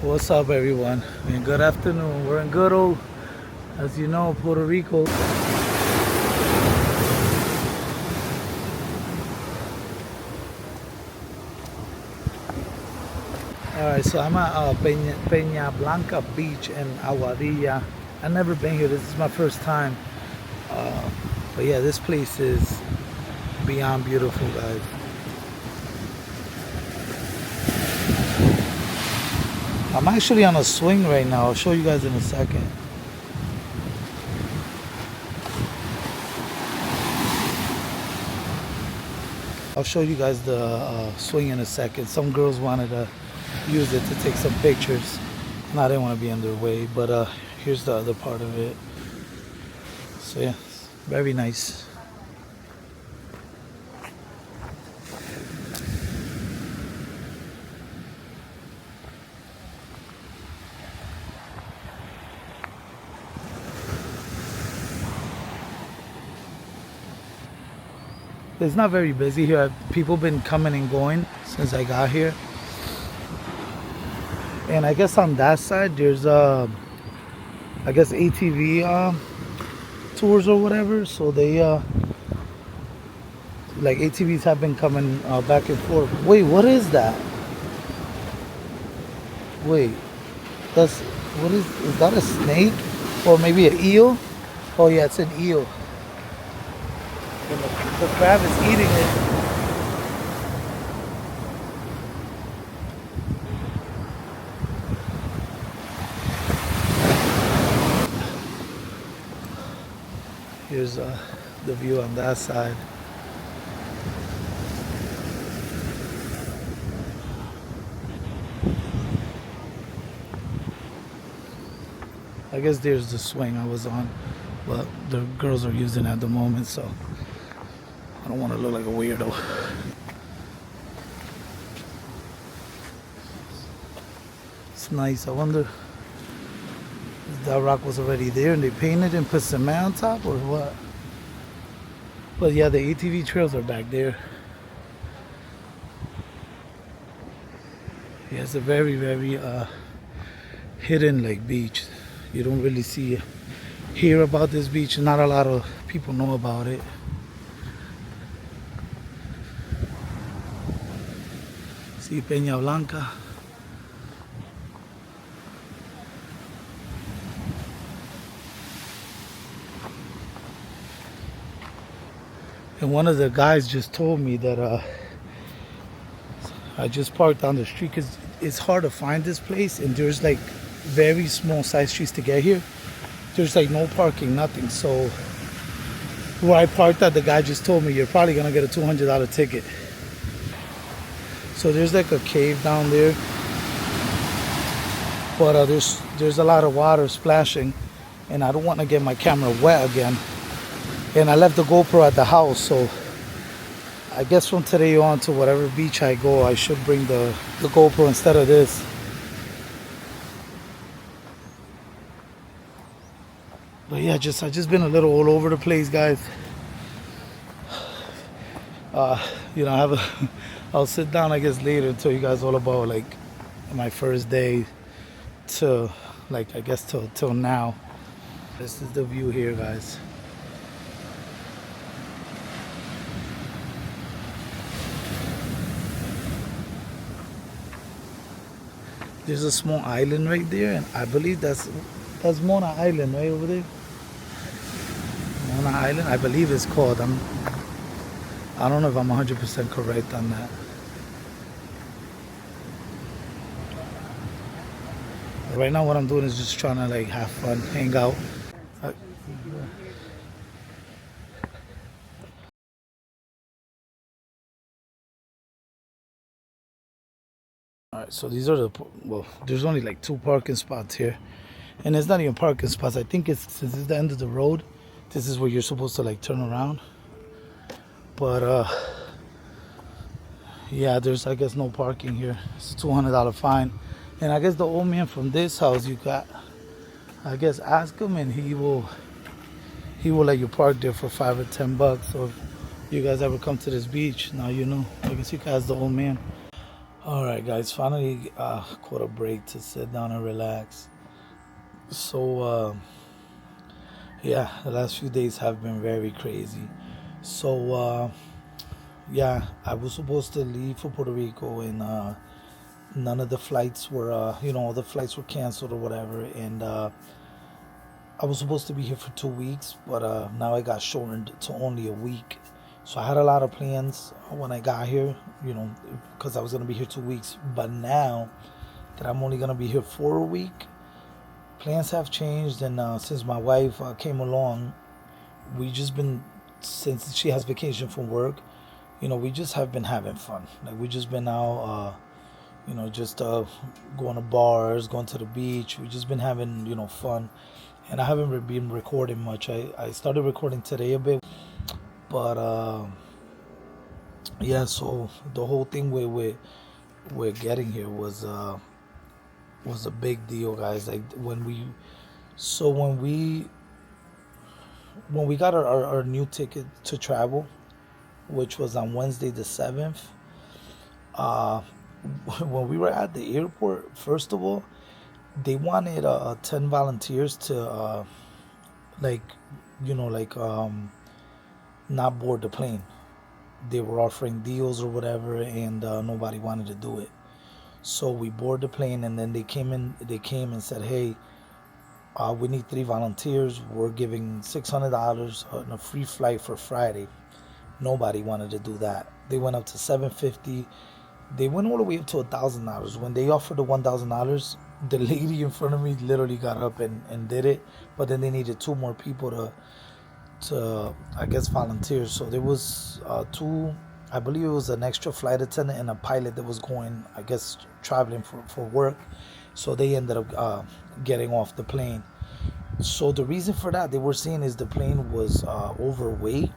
What's up, everyone? And good afternoon. We're in good old, as you know, Puerto Rico. Alright, so I'm at Peña Blanca Beach in Aguadilla. I've never been here. This is my first time. But yeah, this place is beyond beautiful, guys. I'm actually on a swing right now. I'll show you guys in a second. I'll show you guys the swing in a second. Some girls wanted to use it to take some pictures, and I didn't want to be in their way, but here's the other part of it. So yeah, very nice. It's not very busy here. People been coming and going since I got here. And I guess on that side there's I guess ATV tours or whatever. So they like ATVs have been coming back and forth. Wait, what is that? Wait, what is that, a snake or maybe an eel? Oh yeah, it's an eel. And the crab is eating it. Here's the view on that side. I guess there's the swing I was on, but the girls are using it at the moment, so I don't want to look like a weirdo. It's nice. I wonder if that rock was already there and they painted and put cement on top or what. But yeah, the ATV trails are back there. Yeah, it's a very, very hidden like beach. You don't really hear about this beach. Not a lot of people know about it. See Peña Blanca. And one of the guys just told me that I just parked down the street because it's hard to find this place, and there's like very small side streets to get here. There's like no parking, nothing. So where I parked at, the guy just told me you're probably gonna get a $200 ticket. So there's like a cave down there, but there's a lot of water splashing, and I don't want to get my camera wet again. And I left the GoPro at the house, so I guess from today on to whatever beach I go, I should bring the GoPro instead of this. But yeah, I just been a little all over the place, guys. You know, I'll sit down, I guess, later and tell you guys all about like my first day to like, I guess till now. This is the view here, guys. There's a small island right there, and I believe that's Mona Island right over there. Mona Island, I believe it's called. I don't know if I'm 100% correct on that. Right now what I'm doing is just trying to like have fun, hang out. Alright, so these are well, there's only like 2 parking spots here. And it's not even parking spots. I think since it's the end of the road, this is where you're supposed to like turn around. But yeah, there's I guess no parking here. It's a $200 fine. And I guess the old man from this house, you got, I guess, ask him and he will let you park there for $5 or $10. So if you guys ever come to this beach, now you know. I guess you can ask the old man. All right, guys. Finally, caught a break to sit down and relax. So, yeah, the last few days have been very crazy. So, yeah, I was supposed to leave for Puerto Rico, and none of the flights were, all the flights were canceled or whatever. And I was supposed to be here for 2 weeks, but now I got shortened to only a week. So I had a lot of plans when I got here, because I was going to be here 2 weeks. But now that I'm only going to be here for a week, plans have changed. And since my wife came along, we just been, since she has vacation from work, we just have been having fun. Like, we just been out, just going to bars, going to the beach. We just been having, fun. And I haven't been recording much. I started recording today a bit, but yeah. So the whole thing we're getting here was a big deal, guys. Like, when we got our new ticket to travel, which was on Wednesday the 7th. When we were at the airport, first of all, they wanted 10 volunteers to like not board the plane. They were offering deals or whatever, and nobody wanted to do it. So we boarded the plane, and then they came and said, hey, we need 3 volunteers. We're giving $600 on a free flight for Friday. Nobody wanted to do that. They went up to $750. They went all the way up to $1,000. When they offered the $1,000, the lady in front of me literally got up and did it. But then they needed 2 more people to I guess volunteer. So there was 2. I believe it was an extra flight attendant and a pilot that was going, I guess, traveling for work. So they ended up getting off the plane. So the reason for that, they were saying, is the plane was overweight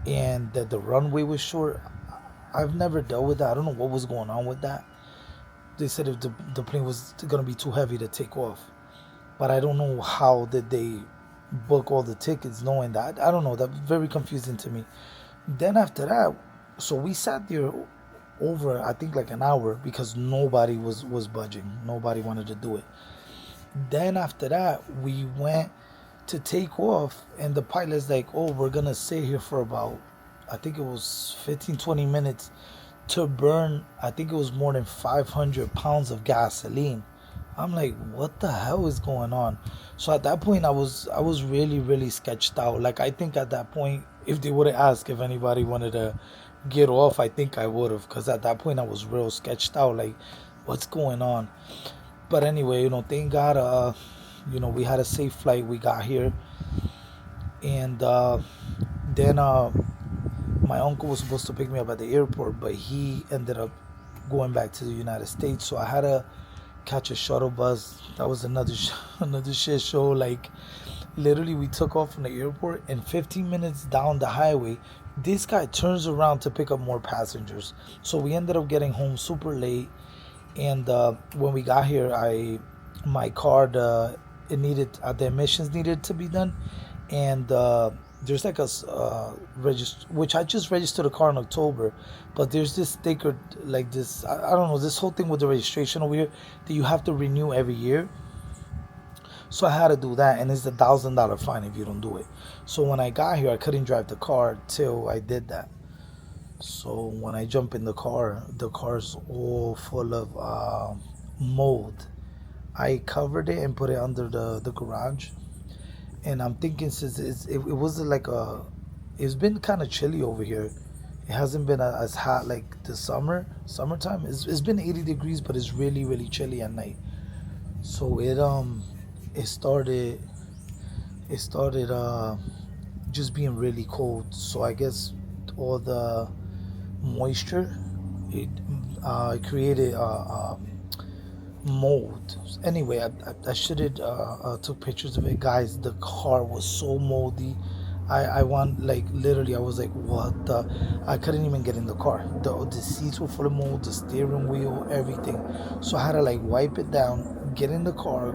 and that the runway was short. I've never dealt with that. I don't know what was going on with that. They said if the plane was going to be too heavy to take off. But I don't know how did they book all the tickets knowing that. I don't know. That's very confusing to me. Then after that, so we sat there over, I think, like an hour because nobody was budging. Nobody wanted to do it. Then after that, we went to take off, and the pilot's like, oh, we're going to sit here for about, I think it was 15, 20 minutes to burn, I think it was more than 500 pounds of gasoline. I'm like, what the hell is going on? So at that point, I was really, really sketched out. Like, I think at that point, if they would have asked if anybody wanted to get off, I think I would have. Because at that point, I was real sketched out. Like, what's going on? But anyway, thank God, we had a safe flight. We got here. And then my uncle was supposed to pick me up at the airport, but he ended up going back to the United States. So I had to catch a shuttle bus. That was another shit show. Like, literally, we took off from the airport, and 15 minutes down the highway, this guy turns around to pick up more passengers. So we ended up getting home super late. And when we got here, my card, the emissions needed to be done. And there's like a which I just registered a car in October, but there's this sticker, like this, I don't know, this whole thing with the registration over here that you have to renew every year. So I had to do that, and it's a $1,000 fine if you don't do it. So when I got here, I couldn't drive the car till I did that. So when I jump in the car's all full of mold. I covered it and put it under the garage. And I'm thinking, since it wasn't like it's been kind of chilly over here. It hasn't been as hot like the summertime. It's been 80 degrees, but it's really, really chilly at night. So it started just being really cold. So I guess all the moisture, it created mold. Anyway, I should have took pictures of it, guys. The car was so moldy. I want, like, literally, I was like, what the? I couldn't even get in the car. The seats were full of mold, the steering wheel, everything. So I had to, like, wipe it down, get in the car,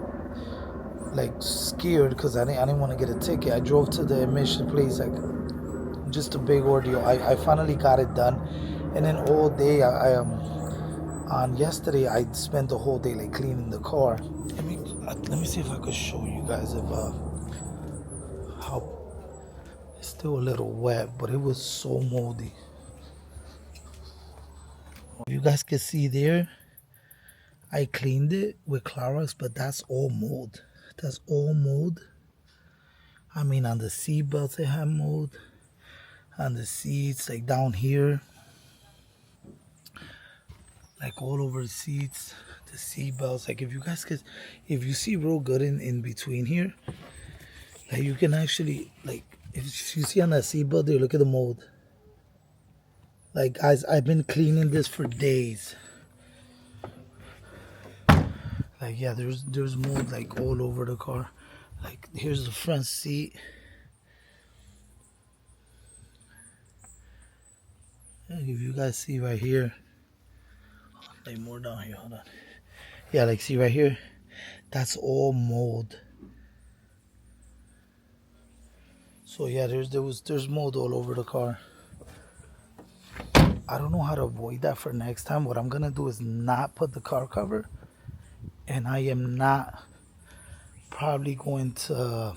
like, scared because I didn't want to get a ticket. I drove to the emission place, like, just a big ordeal. I finally got it done, and then all day On yesterday, I spent the whole day like cleaning the car. Let me see if I could show you guys if how it's still a little wet, but it was so moldy. You guys can see there, I cleaned it with Clorox, but that's all mold. That's all mold. I mean, on the seat belts it had mold. On the seats, like down here, like all over the seats, the seat belts. Like if you guys could, if you see real good in between here, like you can actually, like if you see on that seat belt there, look at the mold. Like guys, I've been cleaning this for days. Like yeah, there's mold like all over the car. Like here's the front seat. Like, if you guys see right here, like more down here, hold on. Yeah, like see right here, that's all mold. So yeah, there's mold all over the car. I don't know how to avoid that for next time. What I'm gonna do is not put the car cover, and I am not probably going to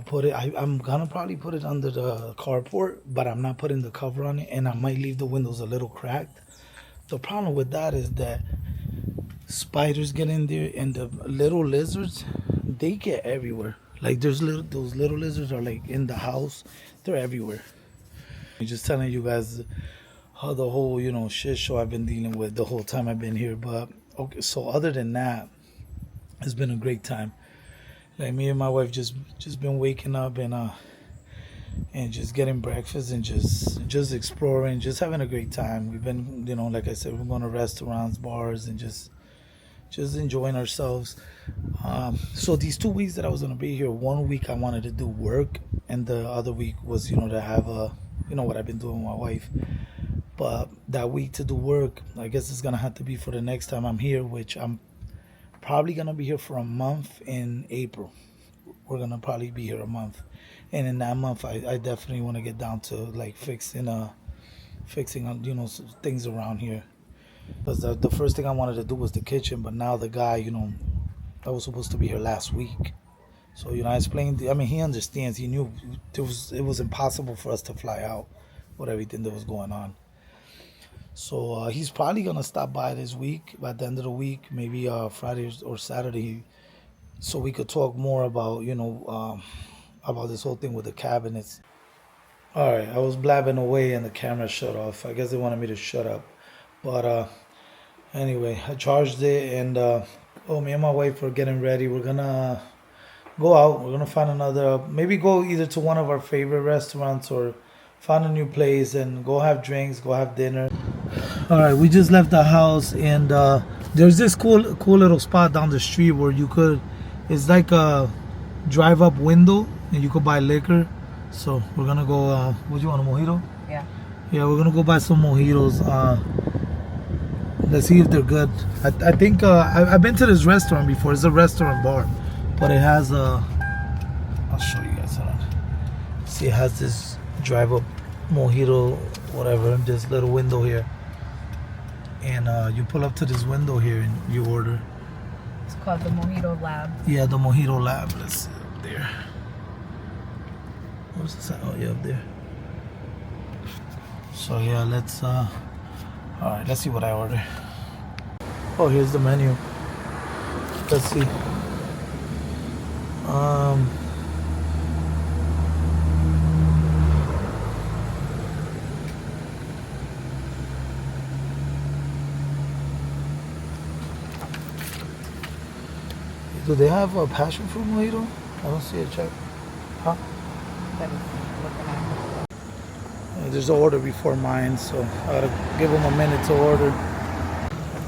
put it. I'm gonna probably put it under the carport, but I'm not putting the cover on it, and I might leave the windows a little cracked. The problem with that is that spiders get in there, and the little lizards, they get everywhere. Like those little lizards are like in the house. They're everywhere. I'm just telling you guys how the whole, shit show I've been dealing with the whole time I've been here. But okay, so other than that, it's been a great time. Like me and my wife just been waking up and just getting breakfast and just exploring, just having a great time. We've been, like I said, we're going to restaurants, bars, and just enjoying ourselves. So these 2 weeks that I was going to be here, 1 week I wanted to do work, and the other week was, to have a, what I've been doing with my wife. But that week to do work, I guess it's going to have to be for the next time I'm here, which I'm probably going to be here for a month in April. We're going to probably be here a month. And in that month, I definitely want to get down to like fixing things around here. Because the first thing I wanted to do was the kitchen, but now the guy, I was supposed to be here last week. So, I explained, he understands. He knew it was impossible for us to fly out with everything that was going on. So he's probably going to stop by this week, by the end of the week, maybe Friday or Saturday, so we could talk more about, about this whole thing with the cabinets. All right, I was blabbing away and the camera shut off. I guess they wanted me to shut up. But anyway, I charged it, and me and my wife are getting ready. We're going to go out. We're going to find another, maybe go either to one of our favorite restaurants or find a new place and go have drinks, go have dinner. All right, we just left the house, and there's this cool little spot down the street where it's like a drive-up window, and you could buy liquor. So we're gonna go. What do you want, a mojito? Yeah. Yeah, we're gonna go buy some mojitos. Let's see if they're good. I think I've been to this restaurant before. It's a restaurant bar, but it has a. I'll show you guys. Hold on. See, it has this drive-up mojito, whatever. This little window here, and you pull up to this window here and you order. It's called the Mojito Lab. Yeah, the Mojito Lab. Let's see up there. Where's the sign? Oh, yeah, up there. So yeah, let's all right, let's see what I order. Oh, here's the menu. Let's see. Do they have a passion fruit mojito? I don't see a check. Huh? There's an order before mine, so I gotta give them a minute to order.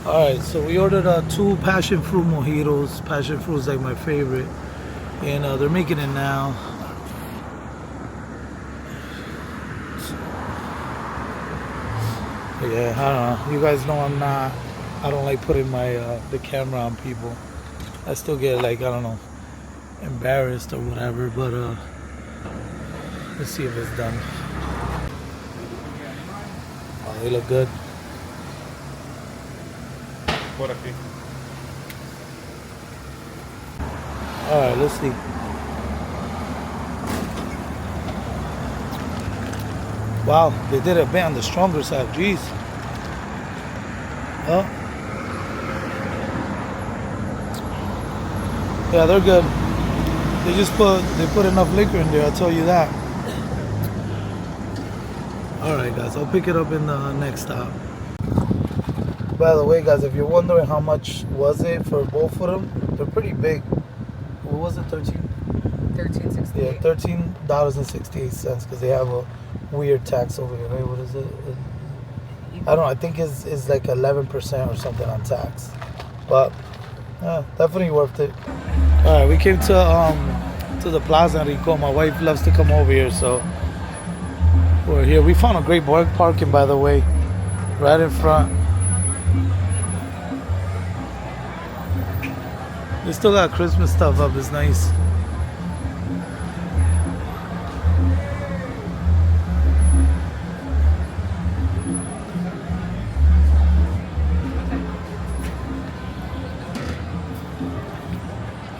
Alright, so we ordered 2 passion fruit mojitos. Passion fruit is like my favorite, and they're making it now. Yeah, I don't know. You guys know I don't like putting my the camera on people. I still get like, I don't know, embarrassed or whatever, but let's see if it's done. Oh, they look good. Por aquí. All right, let's see. Wow, they did a bit on the stronger side. Jeez. Oh. Yeah, they're good. They put enough liquor in there, I'll tell you that. Alright guys, I'll pick it up in the next stop. By the way guys, if you're wondering how much was it for both of them, they're pretty big. What was it, 13? $13.68. Yeah, $13.68 because they have a weird tax over here, right? What is it? I don't know, I think it's like 11% or something on tax. But yeah, definitely worth it. Alright, we came to the Plaza Rico. My wife loves to come over here, so we're here. We found a great parking, by the way, right in front. They still got Christmas stuff up. It's nice.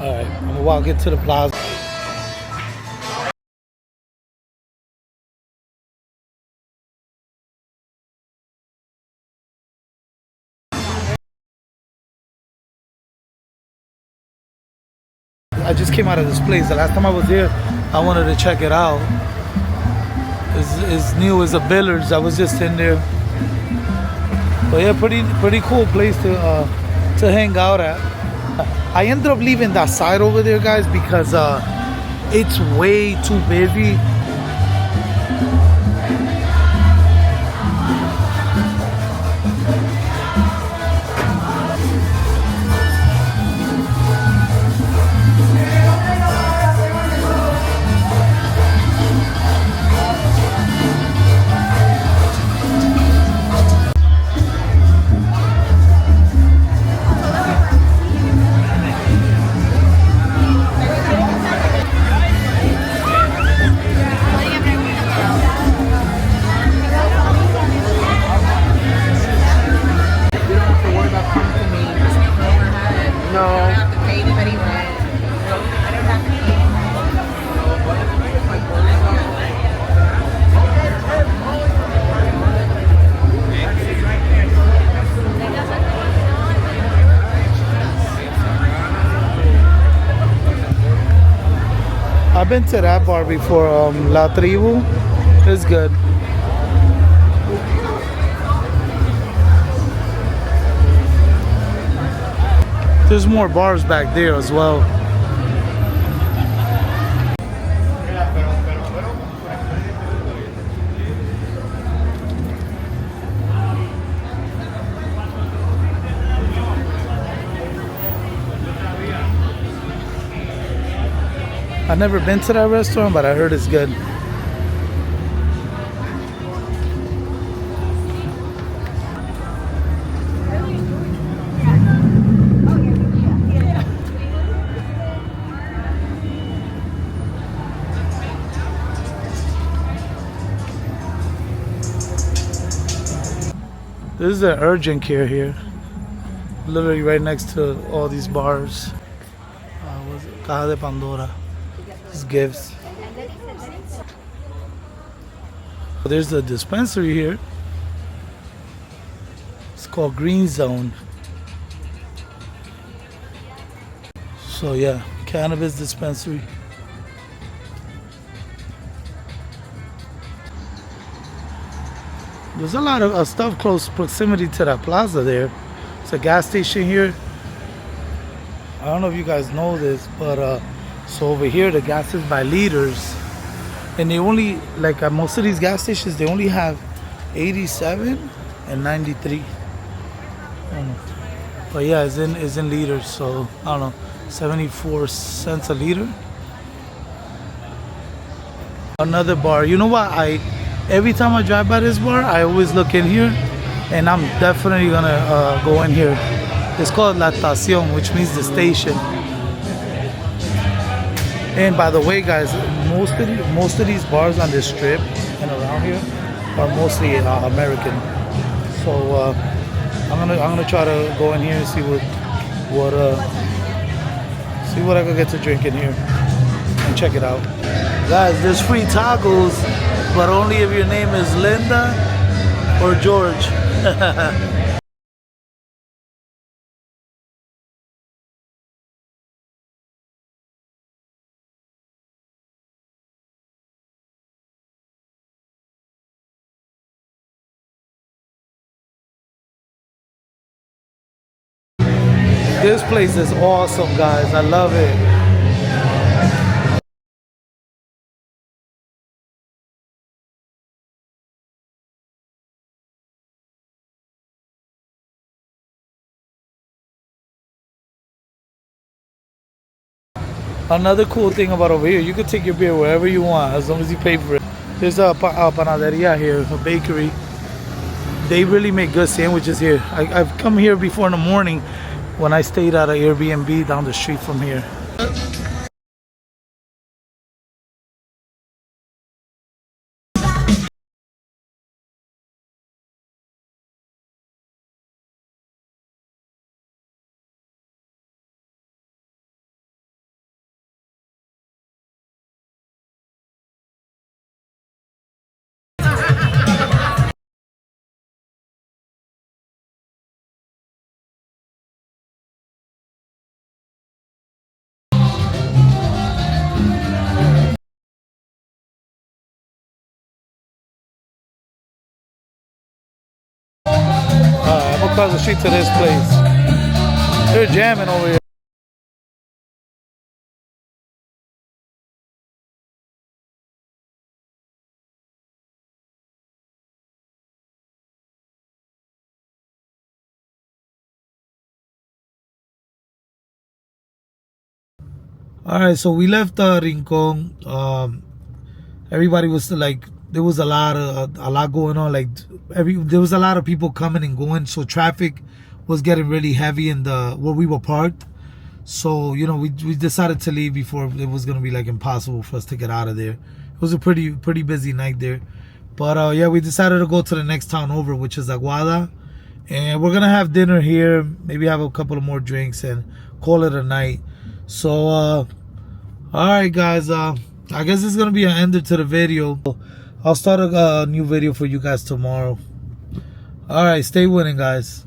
All right, I'm gonna walk into the plaza. I just came out of this place. The last time I was here, I wanted to check it out. It's new as a Billards. I was just in there. But yeah, pretty cool place to hang out at. I ended up leaving that side over there, guys, because it's way too busy. I've been to that bar before, La Tribu. It's good. There's more bars back there as well. I've never been to that restaurant, but I heard it's good. This is an urgent care here. Literally right next to all these bars. What's it? Caja de Pandora. Just gifts. There's a dispensary here. It's called Green Zone. So yeah, cannabis dispensary. There's a lot of stuff close proximity to that plaza there. It's a gas station here. I don't know if you guys know this, but so over here the gas is by liters, and they only, like at most of these gas stations, they only have 87 and 93. I don't know. But yeah, it's in liters, so I don't know, 74 cents a liter. Another bar. You know what? Every time I drive by this bar, I always look in here, and I'm definitely gonna go in here. It's called La Estación, which means the station. And by the way, guys, most of these bars on this strip and around here are mostly American. So I'm gonna try to go in here and see what I could get to drink in here and check it out. Guys, there's free tacos, but only if your name is Linda or George. This place is awesome, guys. I love it. Another cool thing about over here, you can take your beer wherever you want as long as you pay for it. There's a panaderia here, a bakery. They really make good sandwiches here. I've come here before in the morning when I stayed at an Airbnb down the street from here. I'm gonna cross the street to this place. They're jamming over here. All right, so we left Rincon. Everybody was like, there was a lot going on. Like there was a lot of people coming and going, so traffic was getting really heavy in where we were parked. So we decided to leave before it was gonna be like impossible for us to get out of there. It was a pretty busy night there, but yeah, we decided to go to the next town over, which is Aguada, and we're gonna have dinner here, maybe have a couple of more drinks and call it a night. So all right, guys, I guess it's gonna be an ender to the video. I'll start a new video for you guys tomorrow. All right, stay winning, guys.